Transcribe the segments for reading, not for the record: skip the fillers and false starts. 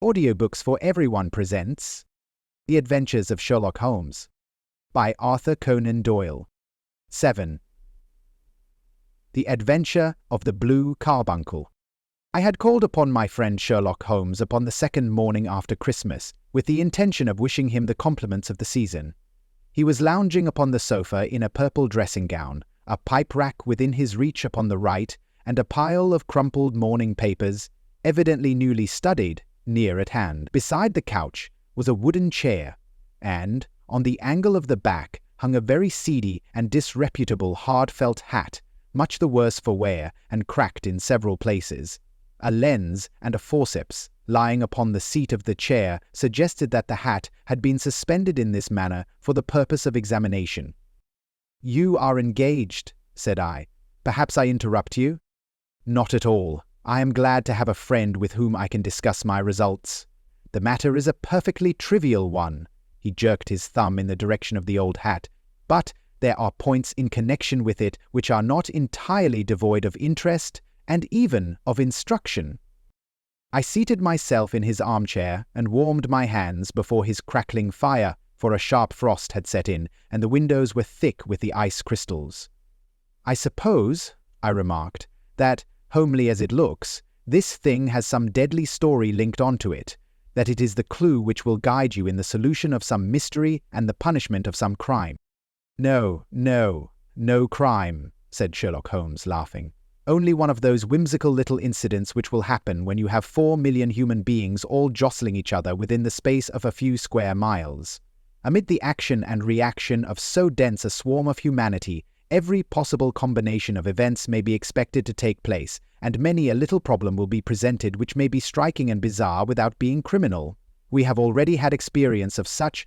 Audiobooks for Everyone presents The Adventures of Sherlock Holmes by Arthur Conan Doyle. 7. The Adventure of the Blue Carbuncle. I had called upon my friend Sherlock Holmes upon the second morning after Christmas, with the intention of wishing him the compliments of the season. He was lounging upon the sofa in a purple dressing gown, a pipe rack within his reach upon the right, and a pile of crumpled morning papers, evidently newly studied, near at hand. Beside the couch was a wooden chair, and, on the angle of the back, hung a very seedy and disreputable hard-felt hat, much the worse for wear and cracked in several places. A lens and a forceps, lying upon the seat of the chair, suggested that the hat had been suspended in this manner for the purpose of examination. "You are engaged," said I. "Perhaps I interrupt you?" "Not at all. I am glad to have a friend with whom I can discuss my results. The matter is a perfectly trivial one." He jerked his thumb in the direction of the old hat. "But there are points in connection with it which are not entirely devoid of interest and even of instruction." I seated myself in his armchair and warmed my hands before his crackling fire, for a sharp frost had set in, and the windows were thick with the ice crystals. "I suppose," I remarked, "that, homely as it looks, this thing has some deadly story linked onto it, that it is the clue which will guide you in the solution of some mystery and the punishment of some crime." No crime," said Sherlock Holmes, laughing. "Only one of those whimsical little incidents which will happen when you have 4 million human beings all jostling each other within the space of a few square miles. Amid the action and reaction of so dense a swarm of humanity, every possible combination of events may be expected to take place, and many a little problem will be presented which may be striking and bizarre without being criminal. We have already had experience of such.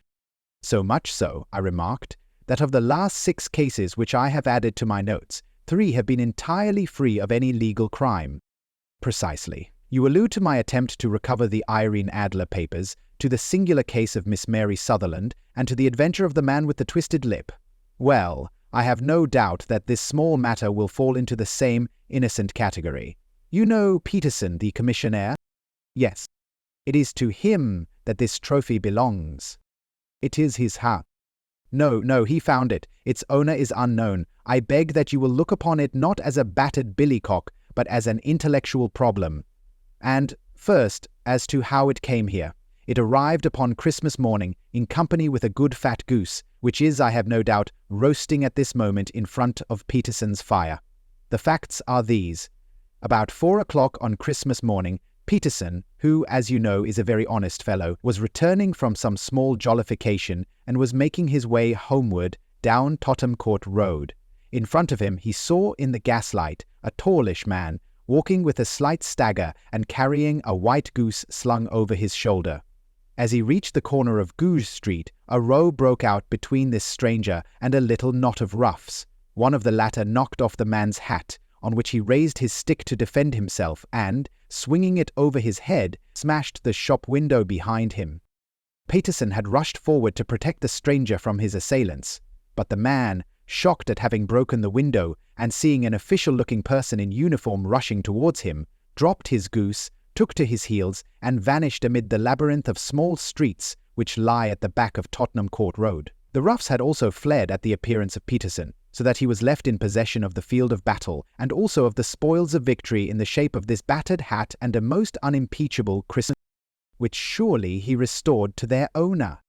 So much so, I remarked, that of the last 6 cases which I have added to my notes, 3 have been entirely free of any legal crime." "Precisely. You allude to my attempt to recover the Irene Adler papers, to the singular case of Miss Mary Sutherland, and to the adventure of the man with the twisted lip. Well, I have no doubt that this small matter will fall into the same innocent category. You know Peterson, the commissionaire?" "Yes. It is to him that this trophy belongs." "It is his hat." No, he found it. Its owner is unknown. I beg that you will look upon it not as a battered billycock, but as an intellectual problem. And, first, as to how it came here. It arrived upon Christmas morning, in company with a good fat goose, which is, I have no doubt, roasting at this moment in front of Peterson's fire. The facts are these. About 4 o'clock on Christmas morning, Peterson, who, as you know, is a very honest fellow, was returning from some small jollification and was making his way homeward down Tottenham Court Road. In front of him he saw in the gaslight a tallish man, walking with a slight stagger and carrying a white goose slung over his shoulder. As he reached the corner of Goose Street, a row broke out between this stranger and a little knot of roughs. One of the latter knocked off the man's hat, on which he raised his stick to defend himself and, swinging it over his head, smashed the shop window behind him. Peterson had rushed forward to protect the stranger from his assailants, but the man, shocked at having broken the window and seeing an official-looking person in uniform rushing towards him, dropped his goose, took to his heels, and vanished amid the labyrinth of small streets which lie at the back of Tottenham Court Road. The roughs had also fled at the appearance of Peterson, so that he was left in possession of the field of battle and also of the spoils of victory in the shape of this battered hat and a most unimpeachable Christmas, which surely he restored to their owner.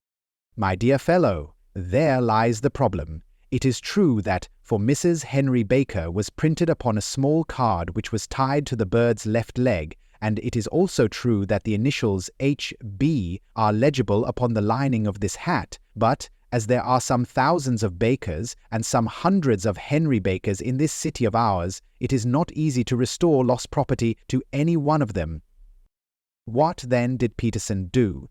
My dear fellow, there lies the problem. It is true that for Mrs. Henry Baker was printed upon a small card which was tied to the bird's left leg, and it is also true that the initials H.B. are legible upon the lining of this hat, but, as there are some thousands of Bakers and some hundreds of Henry Bakers in this city of ours, it is not easy to restore lost property to any one of them. What, then, did Peterson do?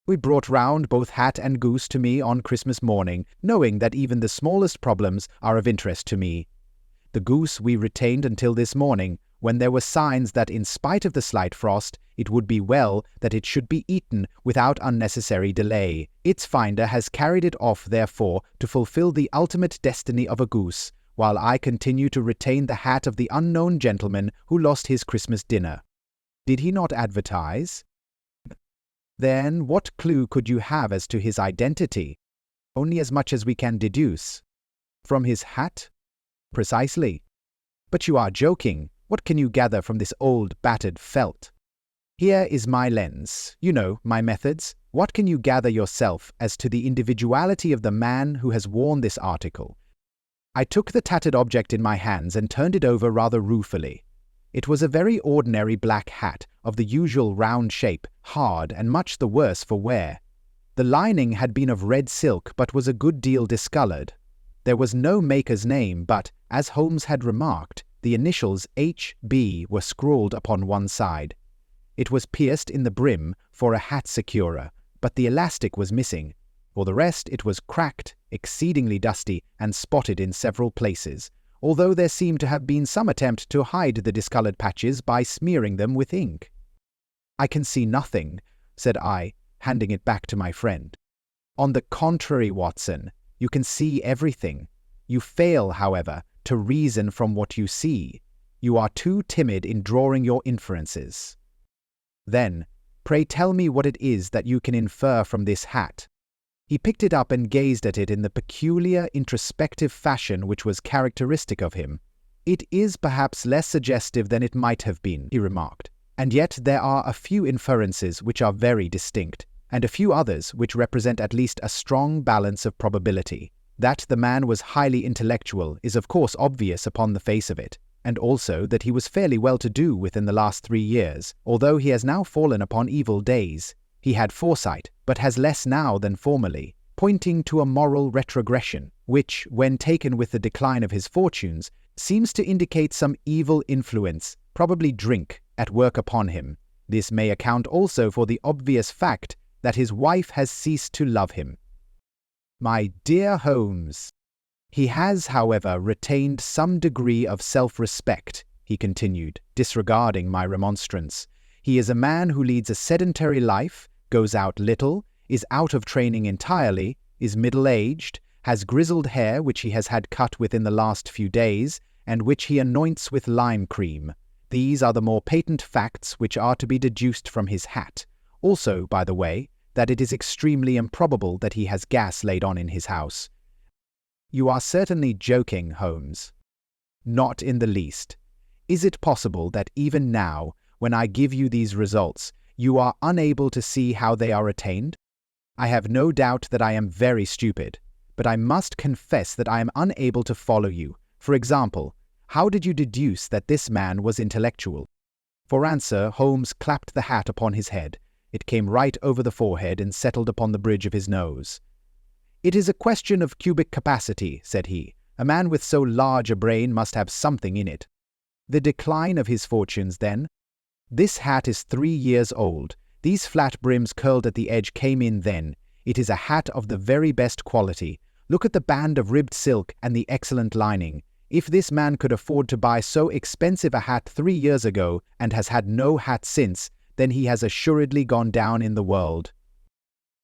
We brought round both hat and goose to me on Christmas morning, knowing that even the smallest problems are of interest to me. The goose we retained until this morning, when there were signs that in spite of the slight frost, it would be well that it should be eaten without unnecessary delay. Its finder has carried it off, therefore, to fulfill the ultimate destiny of a goose, while I continue to retain the hat of the unknown gentleman who lost his Christmas dinner. Did he not advertise? Then what clue could you have as to his identity? Only as much as we can deduce. From his hat? Precisely. But you are joking. What can you gather from this old, battered felt? Here is my lens. You know, my methods. What can you gather yourself as to the individuality of the man who has worn this article? I took the tattered object in my hands and turned it over rather ruefully. It was a very ordinary black hat, of the usual round shape, hard and much the worse for wear. The lining had been of red silk but was a good deal discolored. There was no maker's name, but, as Holmes had remarked, the initials H.B. were scrawled upon one side. It was pierced in the brim for a hat securer, but the elastic was missing. For the rest, it was cracked, exceedingly dusty, and spotted in several places, although there seemed to have been some attempt to hide the discolored patches by smearing them with ink. "I can see nothing," said I, handing it back to my friend. "On the contrary, Watson, you can see everything. You fail, however, to reason from what you see. You are too timid in drawing your inferences. Then, pray tell me what it is that you can infer from this hat." He picked it up and gazed at it in the peculiar, introspective fashion which was characteristic of him. "It is perhaps less suggestive than it might have been," he remarked, "and yet there are a few inferences which are very distinct, and a few others which represent at least a strong balance of probability. That the man was highly intellectual is of course obvious upon the face of it, and also that he was fairly well-to-do within the last 3 years, although he has now fallen upon evil days. He had foresight, but has less now than formerly, pointing to a moral retrogression, which, when taken with the decline of his fortunes, seems to indicate some evil influence, probably drink, at work upon him. This may account also for the obvious fact that his wife has ceased to love him. My dear Holmes, he has, however, retained some degree of self-respect, he continued, disregarding my remonstrance. He is a man who leads a sedentary life, goes out little, is out of training entirely, is middle-aged, has grizzled hair which he has had cut within the last few days, and which he anoints with lime cream. These are the more patent facts which are to be deduced from his hat. Also, by the way, that it is extremely improbable that he has gas laid on in his house. You are certainly joking, Holmes. Not in the least. Is it possible that even now, when I give you these results, you are unable to see how they are attained? I have no doubt that I am very stupid, but I must confess that I am unable to follow you. For example, how did you deduce that this man was intellectual? For answer, Holmes clapped the hat upon his head. It came right over the forehead and settled upon the bridge of his nose. "It is a question of cubic capacity," said he. "A man with so large a brain must have something in it." "The decline of his fortunes, then?" "This hat is 3 years old. These flat brims curled at the edge came in then. It is a hat of the very best quality. Look at the band of ribbed silk and the excellent lining. If this man could afford to buy so expensive a hat 3 years ago and has had no hat since, then he has assuredly gone down in the world."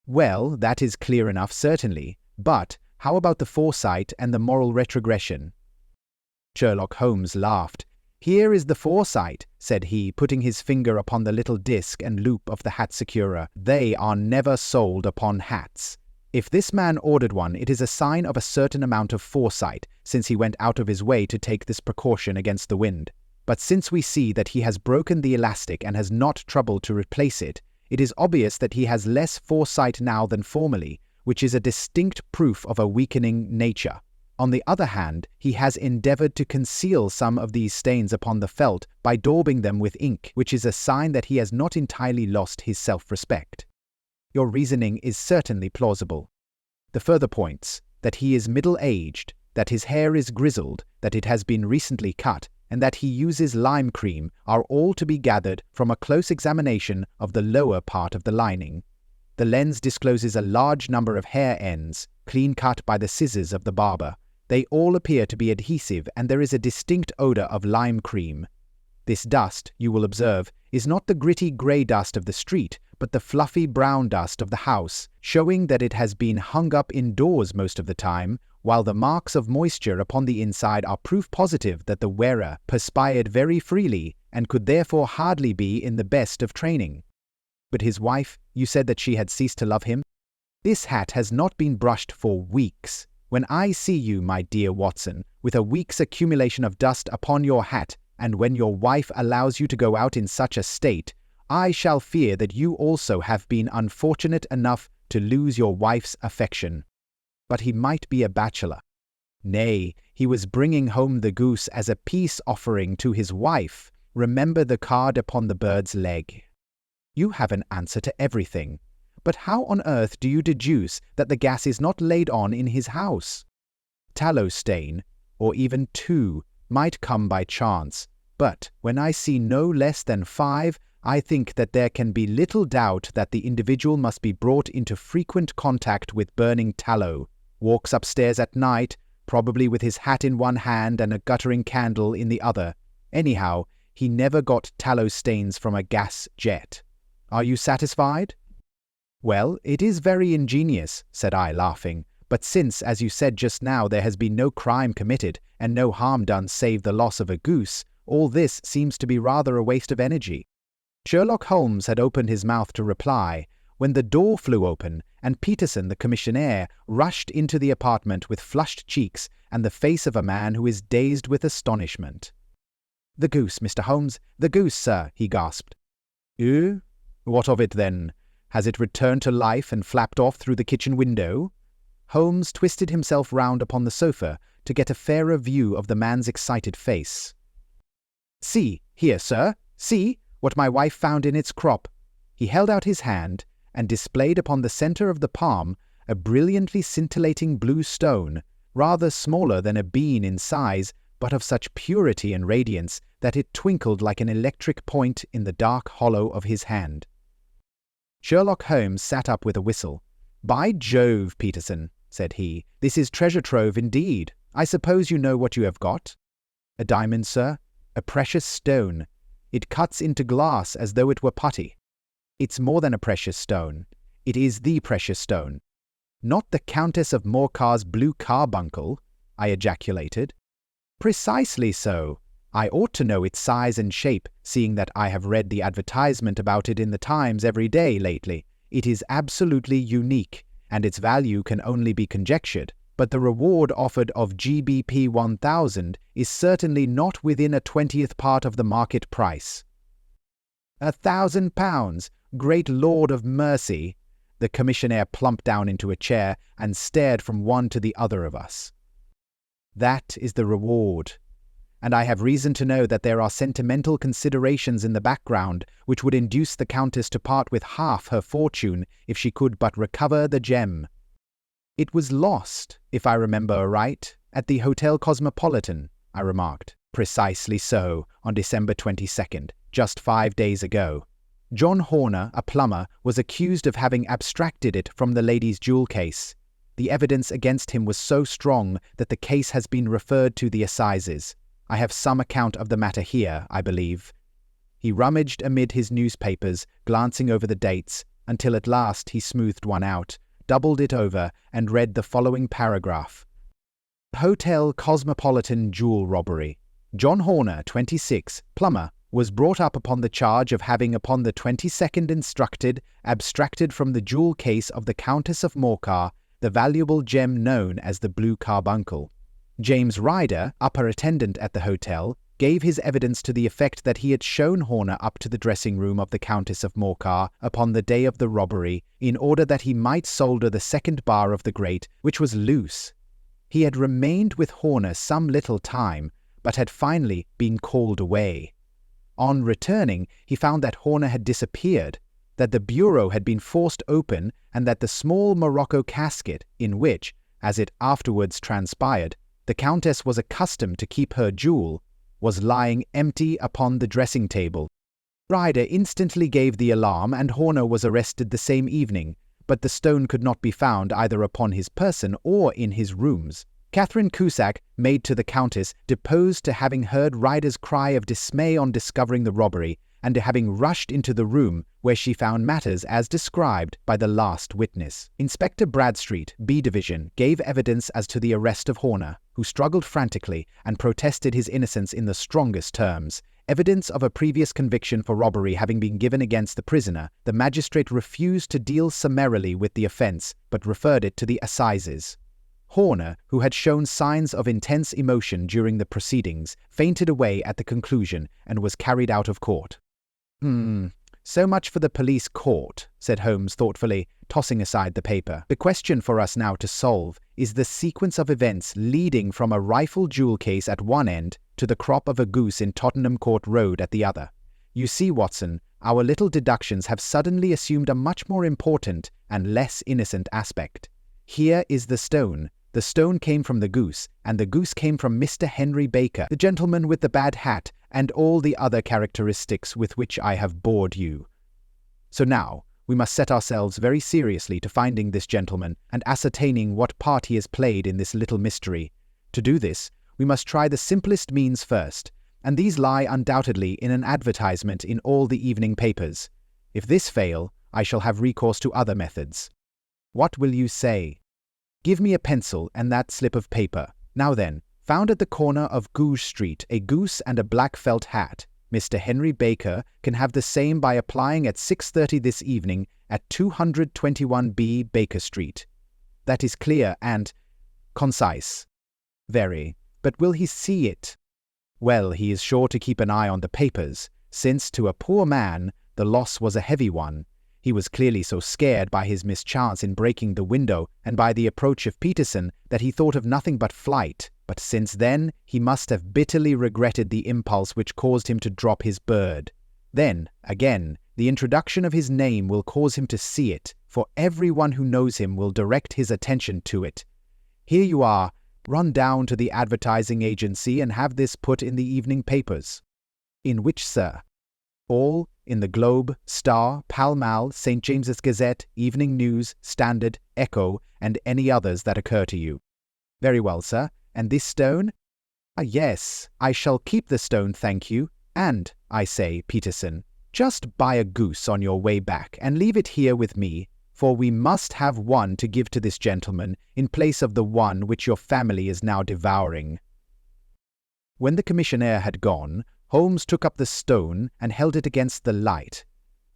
"Well, that is clear enough, certainly. But how about the foresight and the moral retrogression?" Sherlock Holmes laughed. "Here is the foresight," said he, putting his finger upon the little disc and loop of the hat securer. "They are never sold upon hats. If this man ordered one, it is a sign of a certain amount of foresight, since he went out of his way to take this precaution against the wind. But since we see that he has broken the elastic and has not troubled to replace it, it is obvious that he has less foresight now than formerly, which is a distinct proof of a weakening nature. On the other hand, he has endeavored to conceal some of these stains upon the felt by daubing them with ink, which is a sign that he has not entirely lost his self-respect. Your reasoning is certainly plausible. The further points, that he is middle-aged, that his hair is grizzled, that it has been recently cut, and that he uses lime cream, are all to be gathered from a close examination of the lower part of the lining. The lens discloses a large number of hair ends, clean cut by the scissors of the barber. They all appear to be adhesive, and there is a distinct odor of lime cream. This dust, you will observe, is not the gritty grey dust of the street, but the fluffy brown dust of the house, showing that it has been hung up indoors most of the time, while the marks of moisture upon the inside are proof positive that the wearer perspired very freely and could therefore hardly be in the best of training. But his wife, you said that she had ceased to love him? This hat has not been brushed for weeks. When I see you, my dear Watson, with a week's accumulation of dust upon your hat, and when your wife allows you to go out in such a state, I shall fear that you also have been unfortunate enough to lose your wife's affection. But he might be a bachelor. Nay, he was bringing home the goose as a peace offering to his wife. Remember the card upon the bird's leg. You have an answer to everything. But how on earth do you deduce that the gas is not laid on in his house? Tallow stain, or even 2, might come by chance, but when I see no less than 5, I think that there can be little doubt that the individual must be brought into frequent contact with burning tallow, walks upstairs at night, probably with his hat in one hand and a guttering candle in the other. Anyhow, he never got tallow stains from a gas jet. Are you satisfied? Well, it is very ingenious, said I, laughing, but since, as you said just now, there has been no crime committed and no harm done save the loss of a goose, all this seems to be rather a waste of energy. Sherlock Holmes had opened his mouth to reply, when the door flew open, and Peterson, the commissionaire, rushed into the apartment with flushed cheeks and the face of a man who is dazed with astonishment. "The goose, Mr. Holmes, the goose, sir," he gasped. What of it, then? Has it returned to life and flapped off through the kitchen window?" Holmes twisted himself round upon the sofa to get a fairer view of the man's excited face. "See, here, sir, see what my wife found in its crop." He held out his hand and displayed upon the centre of the palm a brilliantly scintillating blue stone, rather smaller than a bean in size, but of such purity and radiance that it twinkled like an electric point in the dark hollow of his hand. Sherlock Holmes sat up with a whistle. "By Jove, Peterson," said he, "this is treasure trove indeed. I suppose you know what you have got?" "A diamond, sir. A precious stone. It cuts into glass as though it were putty." "It's more than a precious stone. It is the precious stone." "Not the Countess of Morcar's Blue Carbuncle?" I ejaculated. "Precisely so. I ought to know its size and shape, seeing that I have read the advertisement about it in the Times every day lately. It is absolutely unique, and its value can only be conjectured, but the reward offered of GBP 1,000 is certainly not within a 20th part of the market price." £1,000! Great Lord of mercy! The commissionaire plumped down into a chair and stared from one to the other of us. "That is the reward. And I have reason to know that there are sentimental considerations in the background which would induce the Countess to part with half her fortune if she could but recover the gem. It was lost, if I remember aright, at the Hotel Cosmopolitan," I remarked. "Precisely so, on December 22nd, just 5 days ago. John Horner, a plumber, was accused of having abstracted it from the lady's jewel case. The evidence against him was so strong that the case has been referred to the assizes. I have some account of the matter here, I believe." He rummaged amid his newspapers, glancing over the dates, until at last he smoothed one out, doubled it over, and read the following paragraph. "Hotel Cosmopolitan jewel robbery. John Horner, 26, plumber, was brought up upon the charge of having upon the 22nd abstracted from the jewel case of the Countess of Morcar the valuable gem known as the Blue Carbuncle. James Ryder, upper attendant at the hotel, gave his evidence to the effect that he had shown Horner up to the dressing-room of the Countess of Morcar upon the day of the robbery in order that he might solder the second bar of the grate, which was loose. He had remained with Horner some little time, but had finally been called away. On returning, he found that Horner had disappeared, that the bureau had been forced open, and that the small morocco casket in which, as it afterwards transpired, the Countess was accustomed to keep her jewel, was lying empty upon the dressing-table. Ryder instantly gave the alarm, and Horner was arrested the same evening, but the stone could not be found either upon his person or in his rooms. Catherine Cusack, maid to the Countess, deposed to having heard Ryder's cry of dismay on discovering the robbery, and to having rushed into the room where she found matters as described by the last witness. Inspector Bradstreet, B Division, gave evidence as to the arrest of Horner, who struggled frantically and protested his innocence in the strongest terms. Evidence of a previous conviction for robbery having been given against the prisoner, the magistrate refused to deal summarily with the offence, but referred it to the assizes. Horner, who had shown signs of intense emotion during the proceedings, fainted away at the conclusion and was carried out of court. So much for the police court, said Holmes thoughtfully, tossing aside the paper. The question for us now to solve is the sequence of events leading from a rifle jewel case at one end to the crop of a goose in Tottenham Court Road at the other. You see, Watson, our little deductions have suddenly assumed a much more important and less innocent aspect. Here is the stone. The stone came from the goose, and the goose came from Mr. Henry Baker, the gentleman with the bad hat, and all the other characteristics with which I have bored you. So now, we must set ourselves very seriously to finding this gentleman and ascertaining what part he has played in this little mystery. To do this, we must try the simplest means first, and these lie undoubtedly in an advertisement in all the evening papers. If this fail, I shall have recourse to other methods. What will you say? Give me a pencil and that slip of paper. Now then, found at the corner of Goose Street a goose and a black felt hat. Mr. Henry Baker can have the same by applying at 6:30 this evening at 221B Baker Street. That is clear and concise. Very. But will he see it? Well, he is sure to keep an eye on the papers, since to a poor man the loss was a heavy one. He was clearly so scared by his mischance in breaking the window and by the approach of Peterson that he thought of nothing but flight, but since then he must have bitterly regretted the impulse which caused him to drop his bird. Then, again, the introduction of his name will cause him to see it, for everyone who knows him will direct his attention to it. Here you are. Run down to the advertising agency and have this put in the evening papers. In which, sir? All in the Globe, Star, Pall Mall, St. James's Gazette, Evening News, Standard, Echo, and any others that occur to you. Very well, sir. And this stone? Yes, I shall keep the stone, thank you. And, I say, Peterson, just buy a goose on your way back and leave it here with me, for we must have one to give to this gentleman in place of the one which your family is now devouring. When the commissionaire had gone, Holmes took up the stone and held it against the light.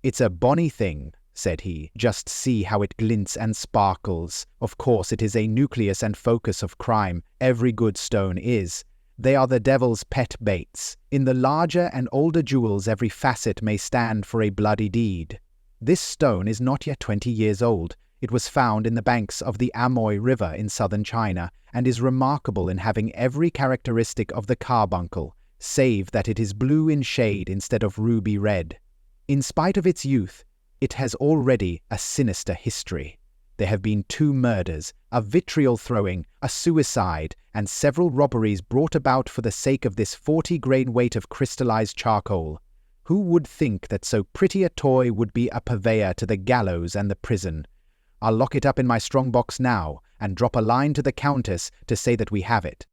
It's a bonny thing, said he. Just see how it glints and sparkles. Of course it is a nucleus and focus of crime. Every good stone is. They are the devil's pet baits. In the larger and older jewels every facet may stand for a bloody deed. This stone is not yet 20 years old. It was found in the banks of the Amoy River in southern China, and is remarkable in having every characteristic of the carbuncle, save that it is blue in shade instead of ruby red. In spite of its youth, it has already a sinister history. There have been 2 murders, a vitriol throwing, a suicide, and several robberies brought about for the sake of this 40-grain weight of crystallized charcoal. Who would think that so pretty a toy would be a purveyor to the gallows and the prison? I'll lock it up in my strong-box now, and drop a line to the Countess to say that we have it.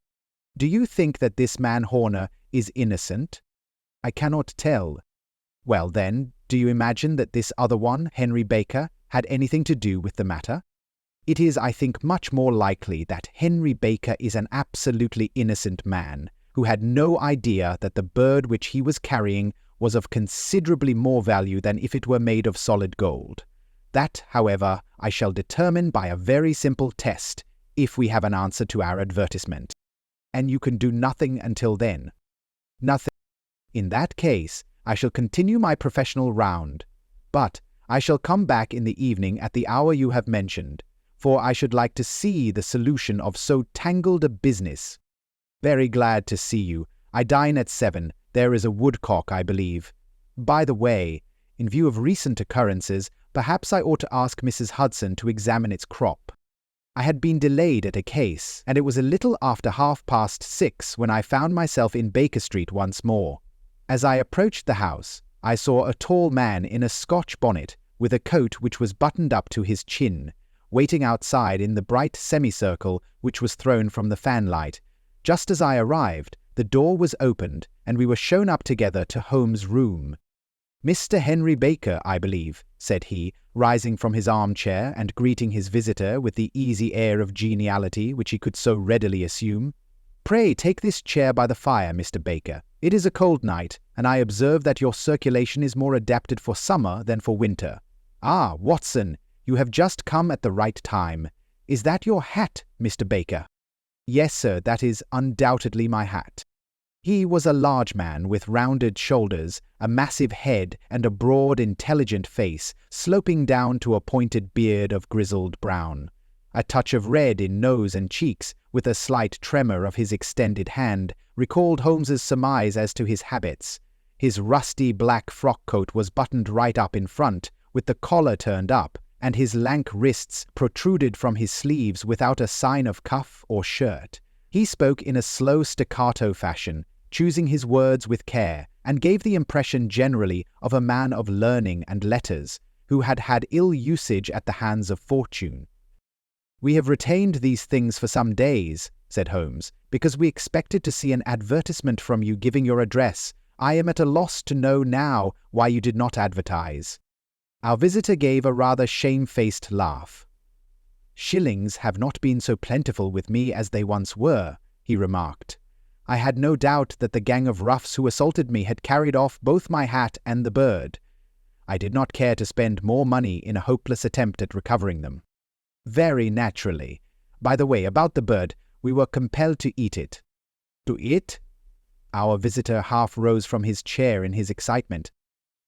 Do you think that this man Horner is innocent? I cannot tell. Well then, do you imagine that this other one, Henry Baker, had anything to do with the matter? It is, I think, much more likely that Henry Baker is an absolutely innocent man, who had no idea that the bird which he was carrying was of considerably more value than if it were made of solid gold. That, however, I shall determine by a very simple test, if we have an answer to our advertisement. And you can do nothing until then. Nothing. In that case, I shall continue my professional round, but I shall come back in the evening at the hour you have mentioned, for I should like to see the solution of so tangled a business. Very glad to see you. I dine at 7. There is a woodcock, I believe. By the way, in view of recent occurrences, perhaps I ought to ask Mrs. Hudson to examine its crop. I had been delayed at a case, and it was a little after 6:30 when I found myself in Baker Street once more. As I approached the house, I saw a tall man in a Scotch bonnet, with a coat which was buttoned up to his chin, waiting outside in the bright semicircle which was thrown from the fanlight. Just as I arrived, the door was opened, and we were shown up together to Holmes' room. "Mr. Henry Baker, I believe," said he, rising from his armchair and greeting his visitor with the easy air of geniality which he could so readily assume. "Pray take this chair by the fire, Mr. Baker. It is a cold night, and I observe that your circulation is more adapted for summer than for winter. Ah, Watson, you have just come at the right time. Is that your hat, Mr. Baker?" "Yes, sir, that is undoubtedly my hat." He was a large man with rounded shoulders, a massive head, and a broad, intelligent face, sloping down to a pointed beard of grizzled brown. A touch of red in nose and cheeks, with a slight tremor of his extended hand, recalled Holmes's surmise as to his habits. His rusty black frock coat was buttoned right up in front, with the collar turned up, and his lank wrists protruded from his sleeves without a sign of cuff or shirt. He spoke in a slow staccato fashion, choosing his words with care, and gave the impression generally of a man of learning and letters, who had had ill usage at the hands of fortune. "We have retained these things for some days," said Holmes, "because we expected to see an advertisement from you giving your address. I am at a loss to know now why you did not advertise." Our visitor gave a rather shamefaced laugh. "Shillings have not been so plentiful with me as they once were," he remarked. "I had no doubt that the gang of roughs who assaulted me had carried off both my hat and the bird. I did not care to spend more money in a hopeless attempt at recovering them." "Very naturally. By the way, about the bird, we were compelled to eat it." "To eat?" Our visitor half rose from his chair in his excitement.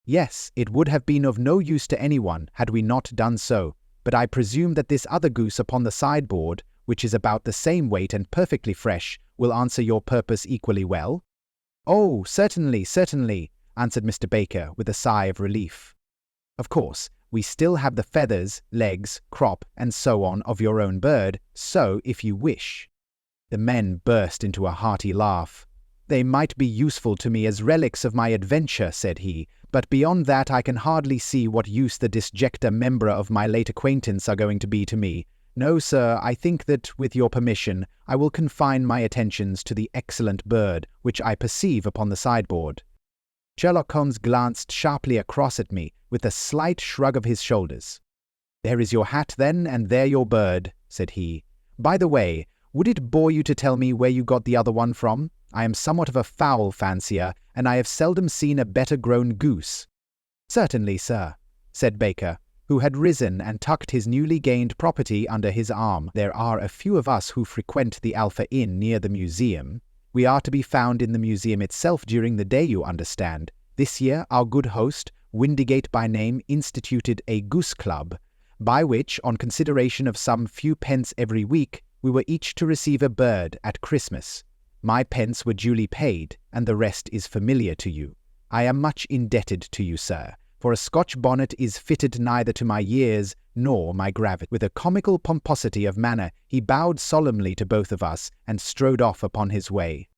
"Yes, it would have been of no use to anyone had we not done so, but I presume that this other goose upon the sideboard, which is about the same weight and perfectly fresh, will answer your purpose equally well?" "Oh, certainly, certainly," answered Mr. Baker with a sigh of relief. "Of course, we still have the feathers, legs, crop, and so on of your own bird, so if you wish." The men burst into a hearty laugh. "They might be useful to me as relics of my adventure," said he, "but beyond that I can hardly see what use the disjecta membra of my late acquaintance are going to be to me. No, sir, I think that, with your permission, I will confine my attentions to the excellent bird which I perceive upon the sideboard." Sherlock Holmes glanced sharply across at me, with a slight shrug of his shoulders. "There is your hat, then, and there your bird," said he. "By the way, would it bore you to tell me where you got the other one from? I am somewhat of a fowl fancier, and I have seldom seen a better-grown goose." "Certainly, sir," said Baker, who had risen and tucked his newly gained property under his arm. "There are a few of us who frequent the Alpha Inn near the museum. We are to be found in the museum itself during the day, you understand. This year our good host, Windigate by name, instituted a goose club, by which, on consideration of some few pence every week, we were each to receive a bird at Christmas. My pence were duly paid, and the rest is familiar to you. I am much indebted to you, sir, for a Scotch bonnet is fitted neither to my years nor my gravity." With a comical pomposity of manner, he bowed solemnly to both of us and strode off upon his way.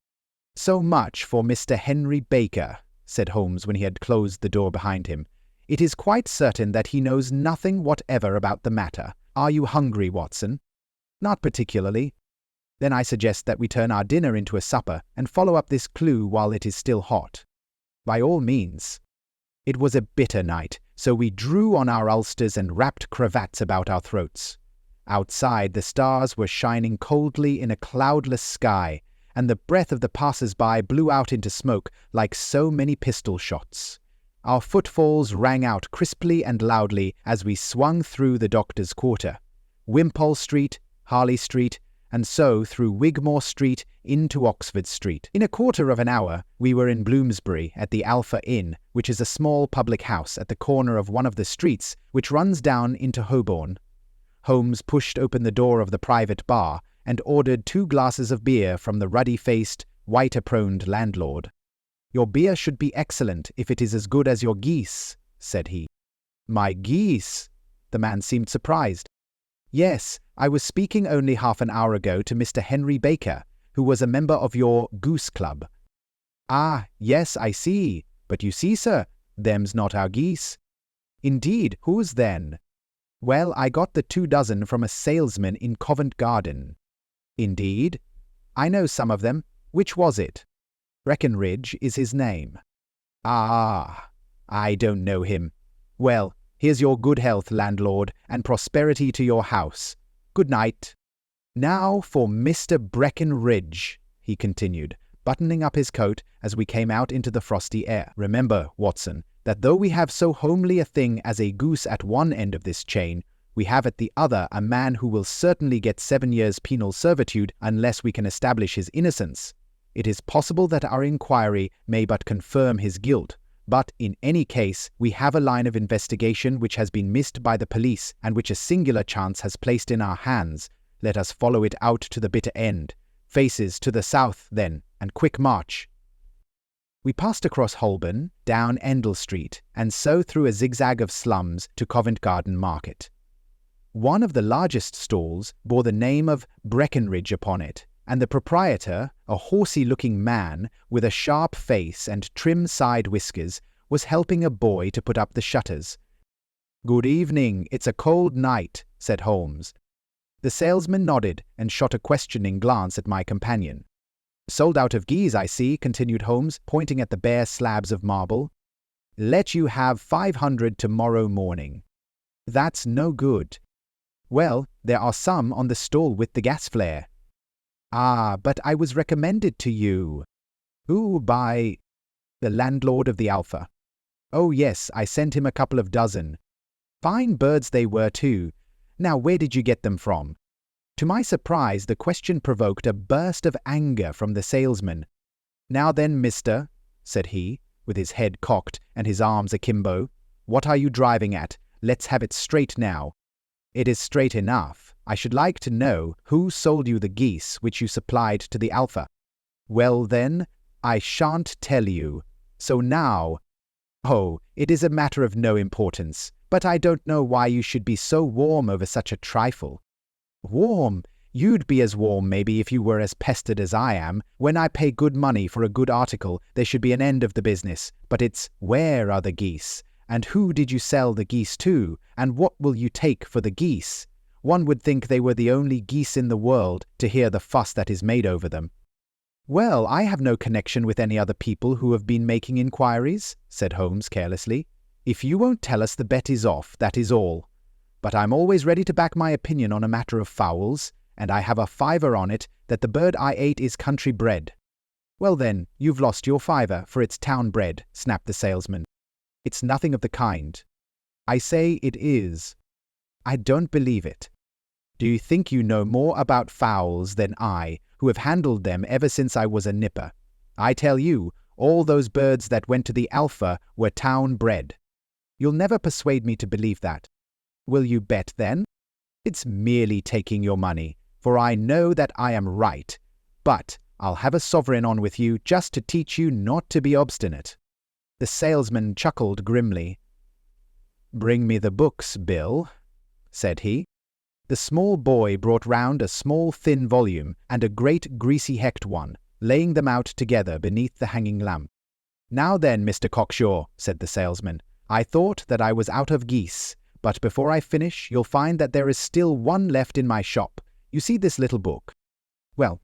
"So much for Mr. Henry Baker," said Holmes when he had closed the door behind him. "It is quite certain that he knows nothing whatever about the matter. Are you hungry, Watson?" "Not particularly." "Then I suggest that we turn our dinner into a supper and follow up this clue while it is still hot." "By all means." It was a bitter night, so we drew on our ulsters and wrapped cravats about our throats. Outside, the stars were shining coldly in a cloudless sky, and the breath of the passers-by blew out into smoke like so many pistol shots. Our footfalls rang out crisply and loudly as we swung through the Doctor's Quarter, Wimpole Street, Harley Street, and so through Wigmore Street into Oxford Street. In a quarter of an hour, we were in Bloomsbury at the Alpha Inn, which is a small public house at the corner of one of the streets which runs down into Holborn. Holmes pushed open the door of the private bar and ordered 2 glasses of beer from the ruddy-faced, white-aproned landlord. "Your beer should be excellent if it is as good as your geese," said he. "My geese?" The man seemed surprised. "Yes, I was speaking only half an hour ago to Mr. Henry Baker, who was a member of your goose club." "Ah, yes, I see. But you see, sir, them's not our geese." "Indeed, whose then?" "Well, I got the 2 dozen from a salesman in Covent Garden." "Indeed? I know some of them. Which was it?" "Breckenridge is his name." "Ah, I don't know him. Well, here's your good health, landlord, and prosperity to your house. Good night." "Now for Mr. Breckenridge," he continued, buttoning up his coat as we came out into the frosty air. "Remember, Watson, that though we have so homely a thing as a goose at one end of this chain, we have at the other a man who will certainly get 7 years penal servitude unless we can establish his innocence. It is possible that our inquiry may but confirm his guilt, but in any case we have a line of investigation which has been missed by the police and which a singular chance has placed in our hands. Let us follow it out to the bitter end. Faces to the south, then, and quick march." We passed across Holborn, down Endell Street, and so through a zigzag of slums to Covent Garden Market. One of the largest stalls bore the name of Breckenridge upon it, and the proprietor, a horsey-looking man with a sharp face and trim side whiskers, was helping a boy to put up the shutters. "Good evening, it's a cold night," said Holmes. The salesman nodded and shot a questioning glance at my companion. "Sold out of geese, I see," continued Holmes, pointing at the bare slabs of marble. "Let you have 500 tomorrow morning." "That's no good." "Well, there are some on the stall with the gas flare." "Ah, but I was recommended to you." "Who, by—" "The landlord of the Alpha." "Oh yes, I sent him a couple of dozen. Fine birds they were too. Now where did you get them from?" To my surprise, the question provoked a burst of anger from the salesman. "Now then, mister," said he, with his head cocked and his arms akimbo, "what are you driving at? Let's have it straight now." "It is straight enough. I should like to know who sold you the geese which you supplied to the Alpha." "Well then, I shan't tell you. So now—" "Oh, it is a matter of no importance, but I don't know why you should be so warm over such a trifle." "Warm? You'd be as warm, maybe, if you were as pestered as I am. When I pay good money for a good article, there should be an end of the business. But it's, where are the geese? And who did you sell the geese to? And what will you take for the geese? One would think they were the only geese in the world, to hear the fuss that is made over them." "Well, I have no connection with any other people who have been making inquiries," said Holmes carelessly. "If you won't tell us, the bet is off, that is all. But I'm always ready to back my opinion on a matter of fowls, and I have a fiver on it that the bird I ate is country bred." "Well then, you've lost your fiver, for it's town bred," snapped the salesman. "It's nothing of the kind." "I say it is." "I don't believe it." "Do you think you know more about fowls than I, who have handled them ever since I was a nipper? I tell you, all those birds that went to the Alpha were town bred." "You'll never persuade me to believe that." "Will you bet then?" "It's merely taking your money, for I know that I am right. But I'll have a sovereign on with you just to teach you not to be obstinate." The salesman chuckled grimly. "Bring me the books, Bill," said he. The small boy brought round a small thin volume and a great greasy-hecked one, laying them out together beneath the hanging lamp. "Now then, Mr. Cockshaw," said the salesman, "I thought that I was out of geese, but before I finish you'll find that there is still one left in my shop. You see this little book? Well,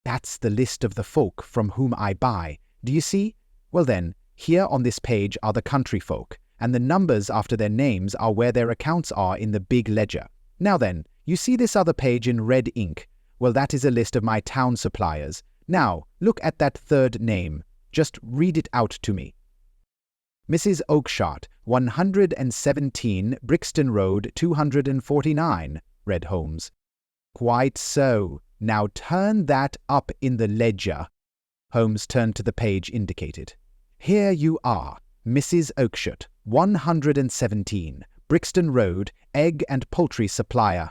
that's the list of the folk from whom I buy. Do you see? Well then, here on this page are the country folk, and the numbers after their names are where their accounts are in the big ledger. Now then, you see this other page in red ink? Well, that is a list of my town suppliers. Now, look at that third name. Just read it out to me." "Mrs. Oakshott, 117 Brixton Road, 249, read Holmes. "Quite so. Now turn that up in the ledger." Holmes turned to the page indicated. "Here you are. Mrs. Oakshott, 117, Brixton Road, egg and poultry supplier.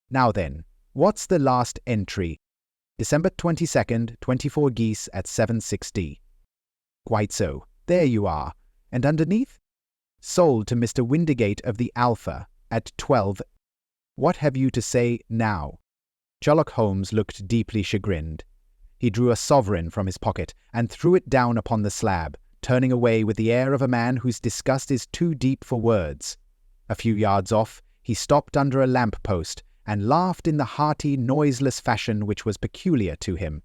Now then, what's the last entry? December 22nd, 24 geese at 7.60. Quite so. There you are. And underneath? Sold to Mr. Windigate of the Alpha at 12. What have you to say now?" Sherlock Holmes looked deeply chagrined. He drew a sovereign from his pocket and threw it down upon the slab, turning away with the air of a man whose disgust is too deep for words. A few yards off, he stopped under a lamp-post and laughed in the hearty, noiseless fashion which was peculiar to him.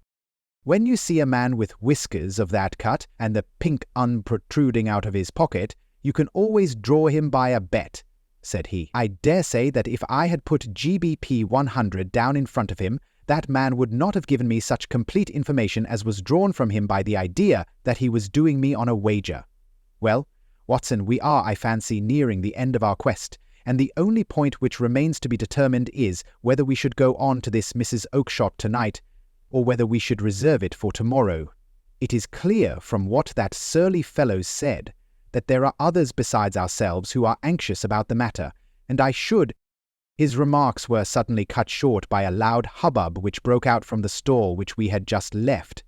When you see a man with whiskers of that cut and the pink protruding out of his pocket, you can always draw him by a bet, said he. "I dare say that if I had put GBP 100 down in front of him, that man would not have given me such complete information as was drawn from him by the idea that he was doing me on a wager. Well, Watson, we are, I fancy, nearing the end of our quest, and the only point which remains to be determined is whether we should go on to this Mrs. Oakshott tonight, or whether we should reserve it for tomorrow. It is clear from what that surly fellow said that there are others besides ourselves who are anxious about the matter, and I should— His remarks were suddenly cut short by a loud hubbub which broke out from the stall which we had just left.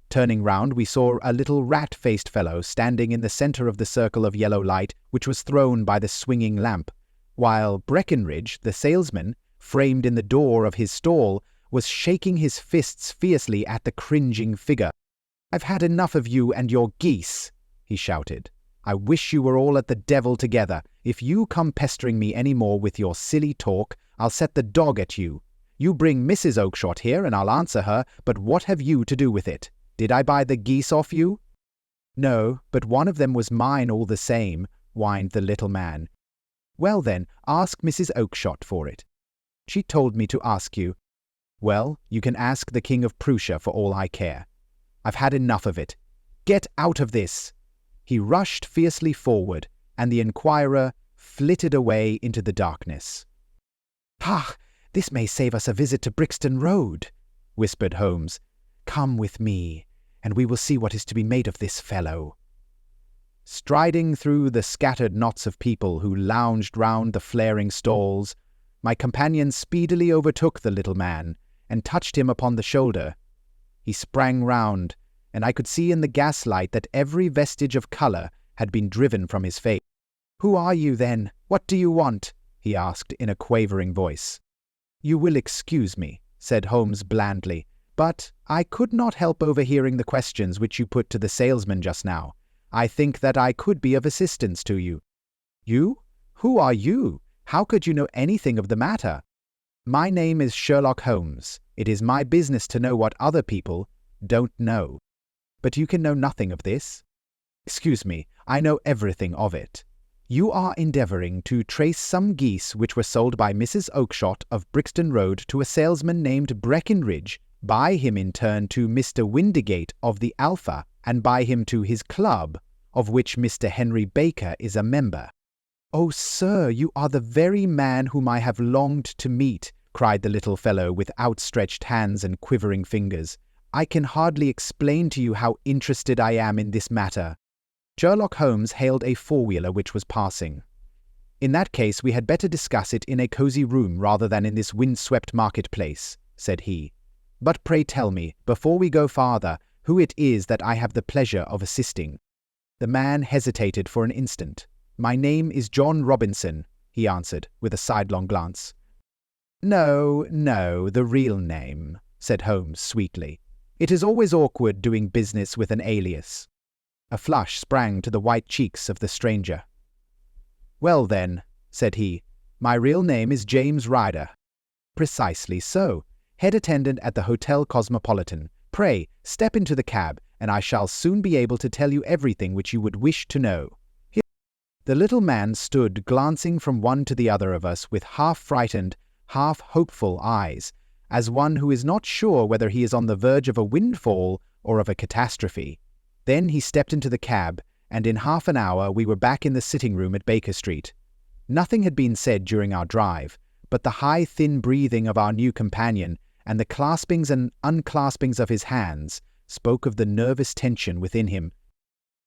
Turning round, we saw a little rat-faced fellow standing in the centre of the circle of yellow light which was thrown by the swinging lamp, while Breckenridge, the salesman, framed in the door of his stall, was shaking his fists fiercely at the cringing figure. "I've had enough of you and your geese," he shouted. "I wish you were all at the devil together. If you come pestering me any more with your silly talk, I'll set the dog at you. You bring Mrs. Oakshott here and I'll answer her, but what have you to do with it? Did I buy the geese off you?" "No, but one of them was mine all the same," whined the little man. "Well then, ask Mrs. Oakshott for it." "She told me to ask you." "Well, you can ask the King of Prussia for all I care. I've had enough of it. Get out of this!" He rushed fiercely forward, and the inquirer flitted away into the darkness. "Ha! This may save us a visit to Brixton Road," whispered Holmes. "Come with me, and we will see what is to be made of this fellow." Striding through the scattered knots of people who lounged round the flaring stalls, my companion speedily overtook the little man and touched him upon the shoulder. He sprang round, and I could see in the gaslight that every vestige of colour had been driven from his face. "Who are you, then? What do you want?" he asked in a quavering voice. "You will excuse me," said Holmes blandly, "but I could not help overhearing the questions which you put to the salesman just now. I think that I could be of assistance to you." "You? Who are you? How could you know anything of the matter?" "My name is Sherlock Holmes. It is my business to know what other people don't know. But you can know nothing of this?" "Excuse me, I know everything of it. You are endeavouring to trace some geese which were sold by Mrs. Oakshott of Brixton Road to a salesman named Breckenridge, by him in turn to Mr. Windigate of the Alpha, and by him to his club, of which Mr. Henry Baker is a member." "Oh, sir, you are the very man whom I have longed to meet," cried the little fellow with outstretched hands and quivering fingers. "I can hardly explain to you how interested I am in this matter." Sherlock Holmes hailed a four-wheeler which was passing. "In that case we had better discuss it in a cosy room rather than in this wind-swept market-place," said he. "But pray tell me, before we go farther, who it is that I have the pleasure of assisting." The man hesitated for an instant. "My name is John Robinson," he answered, with a sidelong glance. "No, the real name," said Holmes sweetly. "It is always awkward doing business with an alias." A flush sprang to the white cheeks of the stranger. "Well then," said he, "my real name is James Ryder." "Precisely so. Head attendant at the Hotel Cosmopolitan. Pray, step into the cab, and I shall soon be able to tell you everything which you would wish to know." The little man stood glancing from one to the other of us with half-frightened, half-hopeful eyes, as one who is not sure whether he is on the verge of a windfall or of a catastrophe. Then he stepped into the cab, and in half an hour we were back in the sitting-room at Baker Street. Nothing had been said during our drive, but the high, thin breathing of our new companion and the claspings and unclaspings of his hands spoke of the nervous tension within him.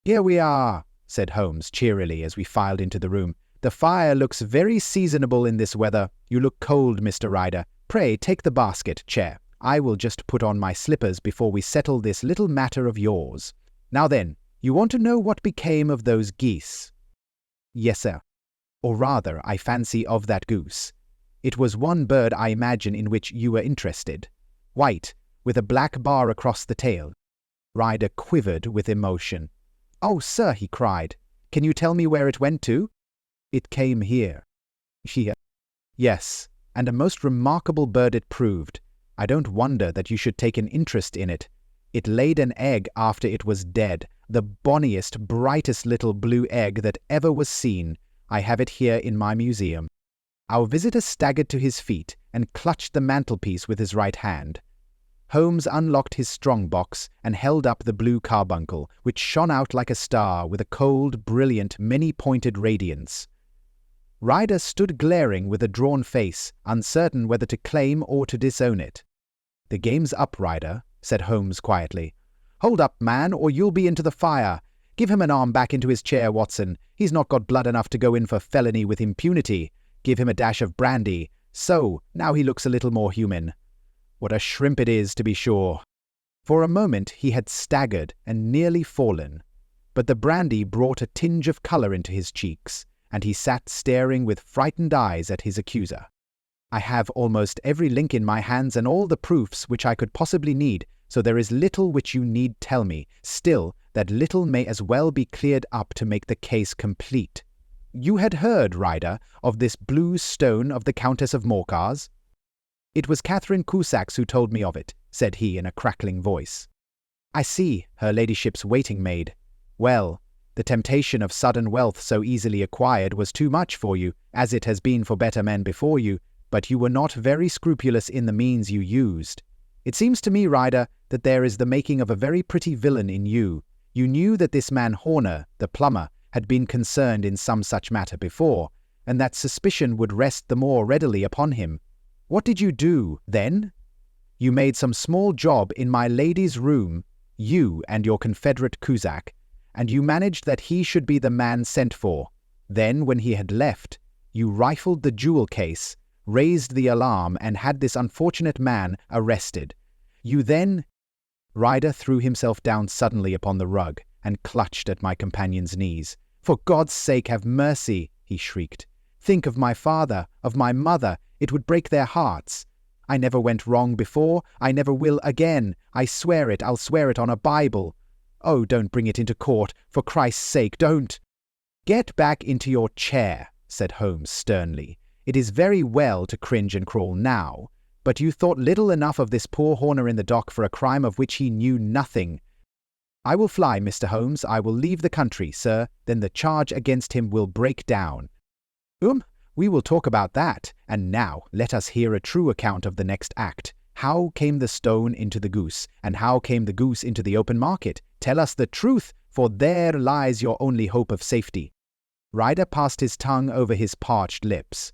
"Here we are," said Holmes cheerily as we filed into the room. "The fire looks very seasonable in this weather. You look cold, Mr. Ryder. Pray take the basket chair. I will just put on my slippers before we settle this little matter of yours. Now then, you want to know what became of those geese?" "Yes, sir. Or rather, I fancy, of that goose. It was one bird, I imagine, in which you were interested. White, with a black bar across the tail." Ryder quivered with emotion. "Oh, sir," he cried, "can you tell me where it went to?" "It came here." "Here?" "Yes, and a most remarkable bird it proved. I don't wonder that you should take an interest in it. It laid an egg after it was dead, the bonniest, brightest little blue egg that ever was seen. I have it here in my museum." Our visitor staggered to his feet and clutched the mantelpiece with his right hand. Holmes unlocked his strong-box and held up the blue carbuncle, which shone out like a star with a cold, brilliant, many-pointed radiance. Ryder stood glaring with a drawn face, uncertain whether to claim or to disown it. "The game's up, Ryder," said Holmes quietly. "Hold up, man, or you'll be into the fire. Give him an arm back into his chair, Watson. He's not got blood enough to go in for felony with impunity. Give him a dash of brandy. So, now he looks a little more human. What a shrimp it is, to be sure." For a moment he had staggered and nearly fallen, but the brandy brought a tinge of colour into his cheeks, and he sat staring with frightened eyes at his accuser. "I have almost every link in my hands and all the proofs which I could possibly need, so there is little which you need tell me. Still, that little may as well be cleared up to make the case complete. You had heard, Ryder, of this blue stone of the Countess of Morcar's?" "It was Catherine Cusack who told me of it," said he in a crackling voice. "I see, her ladyship's waiting-maid. Well, the temptation of sudden wealth so easily acquired was too much for you, as it has been for better men before you, but you were not very scrupulous in the means you used. It seems to me, Ryder, that there is the making of a very pretty villain in you. You knew that this man Horner, the plumber, had been concerned in some such matter before, and that suspicion would rest the more readily upon him. What did you do, then? You made some small job in my lady's room, you and your confederate Cusack, and you managed that he should be the man sent for. Then, when he had left, you rifled the jewel case, raised the alarm, and had this unfortunate man arrested. You then—" Ryder threw himself down suddenly upon the rug and clutched at my companion's knees. "For God's sake, have mercy!" he shrieked. "Think of my father, of my mother. It would break their hearts. I never went wrong before. I never will again. I swear it. I'll swear it on a Bible. Oh, don't bring it into court. For Christ's sake, don't." "Get back into your chair," said Holmes sternly. "It is very well to cringe and crawl now, but you thought little enough of this poor Horner in the dock for a crime of which he knew nothing. I will fly, Mr. Holmes. I will leave the country, sir. Then the charge against him will break down." We will talk about that. And now let us hear a true account of the next act. How came the stone into the goose, and how came the goose into the open market? Tell us the truth, for there lies your only hope of safety." Ryder passed his tongue over his parched lips.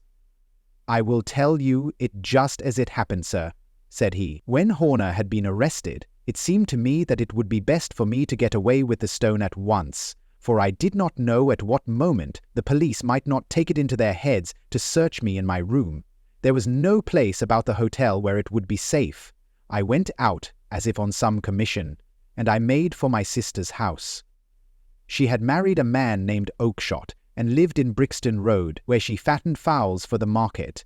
"I will tell you it just as it happened, sir," said he. "When Horner had been arrested, it seemed to me that it would be best for me to get away with the stone at once, for I did not know at what moment the police might not take it into their heads to search me in my room. There was no place about the hotel where it would be safe. I went out as if on some commission, and I made for my sister's house. She had married a man named Oakshott, and lived in Brixton Road, where she fattened fowls for the market.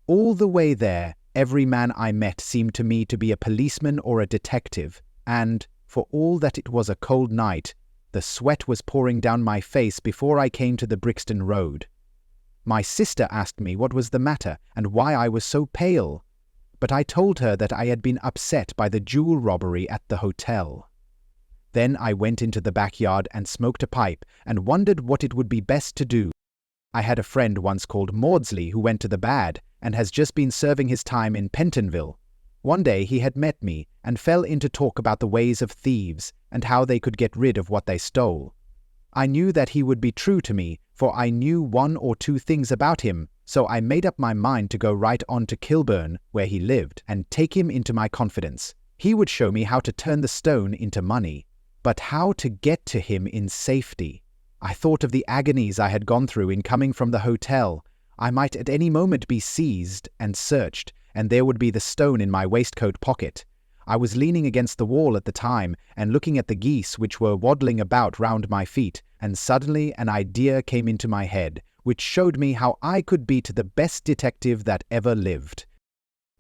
All the way there, every man I met seemed to me to be a policeman or a detective, and, for all that it was a cold night, the sweat was pouring down my face before I came to the Brixton Road. My sister asked me what was the matter and why I was so pale, but I told her that I had been upset by the jewel robbery at the hotel. Then I went into the backyard and smoked a pipe and wondered what it would be best to do. I had a friend once called Maudsley who went to the bad and has just been serving his time in Pentonville. One day he had met me and fell into talk about the ways of thieves and how they could get rid of what they stole. I knew that he would be true to me, for I knew one or two things about him, so I made up my mind to go right on to Kilburn, where he lived, and take him into my confidence. He would show me how to turn the stone into money, but how to get to him in safety. I thought of the agonies I had gone through in coming from the hotel. I might at any moment be seized and searched, and there would be the stone in my waistcoat pocket. I was leaning against the wall at the time and looking at the geese which were waddling about round my feet, and suddenly an idea came into my head, which showed me how I could beat the best detective that ever lived.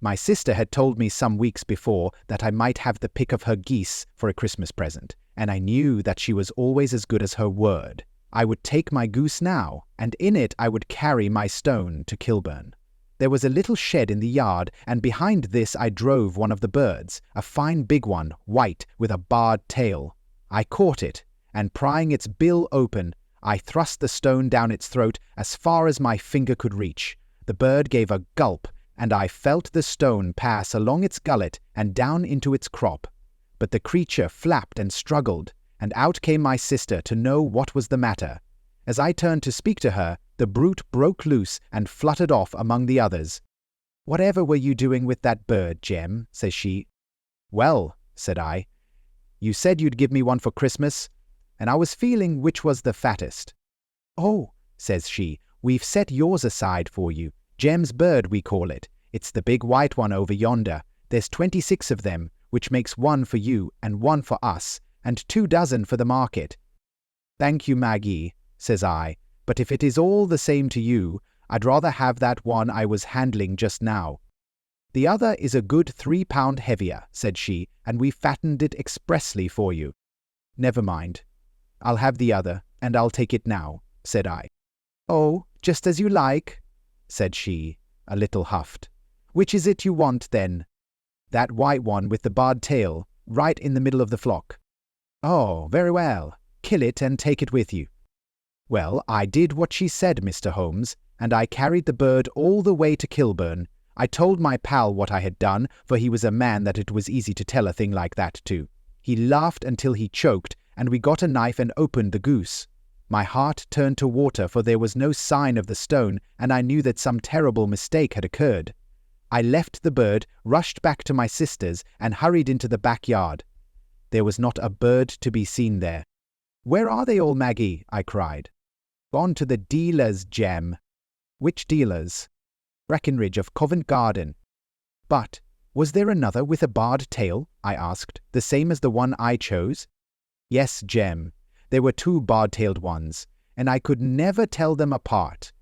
My sister had told me some weeks before that I might have the pick of her geese for a Christmas present, and I knew that she was always as good as her word. I would take my goose now, and in it I would carry my stone to Kilburn. There was a little shed in the yard, and behind this I drove one of the birds, a fine big one, white, with a barred tail. I caught it, and prying its bill open, I thrust the stone down its throat as far as my finger could reach. The bird gave a gulp, and I felt the stone pass along its gullet and down into its crop. But the creature flapped and struggled, and out came my sister to know what was the matter. As I turned to speak to her, the brute broke loose and fluttered off among the others. "Whatever were you doing with that bird, Jem?" says she. "Well," said I, "you said you'd give me one for Christmas, and I was feeling which was the fattest." "Oh," says she, "we've set yours aside for you. Jem's bird, we call it. It's the big white one over yonder. There's 26 of them, which makes one for you and one for us, and 24 for the market." "Thank you, Maggie," says I, "but if it is all the same to you, I'd rather have that one I was handling just now." "The other is a good 3 pound heavier," said she, "and we fattened it expressly for you." "Never mind. I'll have the other, and I'll take it now," said I. "Oh, just as you like," said she, a little huffed. "Which is it you want, then?" "That white one with the barred tail, right in the middle of the flock." "Oh, very well. Kill it and take it with you." Well, I did what she said, Mr. Holmes, and I carried the bird all the way to Kilburn. I told my pal what I had done, for he was a man that it was easy to tell a thing like that to. He laughed until he choked, and we got a knife and opened the goose. My heart turned to water, for there was no sign of the stone, and I knew that some terrible mistake had occurred. I left the bird, rushed back to my sister's, and hurried into the backyard. There was not a bird to be seen there. "Where are they all, Maggie?" I cried. "Gone to the dealers, Jem." "Which dealers?" "Breckenridge of Covent Garden." "But was there another with a barred tail?" I asked, "the same as the one I chose?" "Yes, Jem. There were 2 barred-tailed ones, and I could never tell them apart."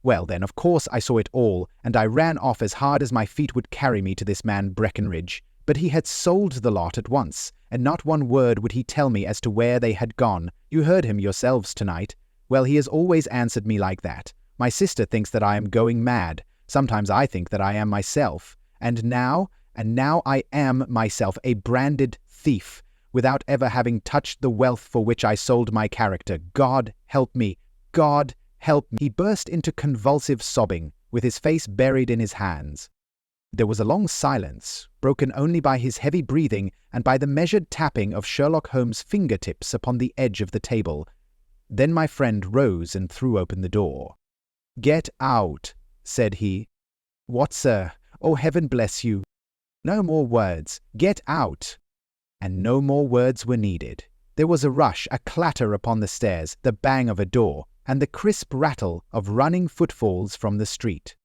Well then, of course I saw it all, and I ran off as hard as my feet would carry me to this man Breckenridge. But he had sold the lot at once, and not one word would he tell me as to where they had gone. You heard him yourselves tonight. Well, he has always answered me like that. My sister thinks that I am going mad. Sometimes I think that I am myself. And now I am myself a branded thief, without ever having touched the wealth for which I sold my character. God help me! God help me! He burst into convulsive sobbing, with his face buried in his hands. There was a long silence, broken only by his heavy breathing and by the measured tapping of Sherlock Holmes' fingertips upon the edge of the table. Then my friend rose and threw open the door. "Get out," said he. "What, sir? Oh, heaven bless you!" "No more words. Get out." And no more words were needed. There was a rush, a clatter upon the stairs, the bang of a door, and the crisp rattle of running footfalls from the street.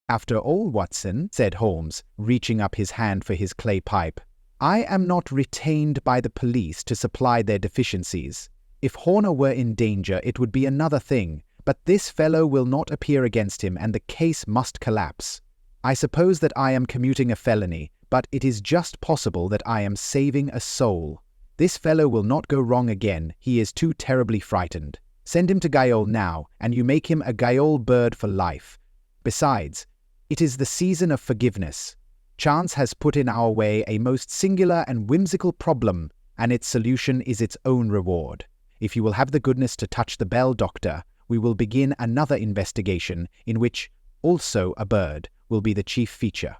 "After all, Watson," said Holmes, reaching up his hand for his clay pipe, "I am not retained by the police to supply their deficiencies. If Horner were in danger, it would be another thing, but this fellow will not appear against him, and the case must collapse. I suppose that I am commuting a felony, but it is just possible that I am saving a soul. This fellow will not go wrong again. He is too terribly frightened. Send him to Gaol now, and you make him a Gaol bird for life. Besides, it is the season of forgiveness. Chance has put in our way a most singular and whimsical problem, and its solution is its own reward. If you will have the goodness to touch the bell, Doctor, we will begin another investigation in which also a bird will be the chief feature."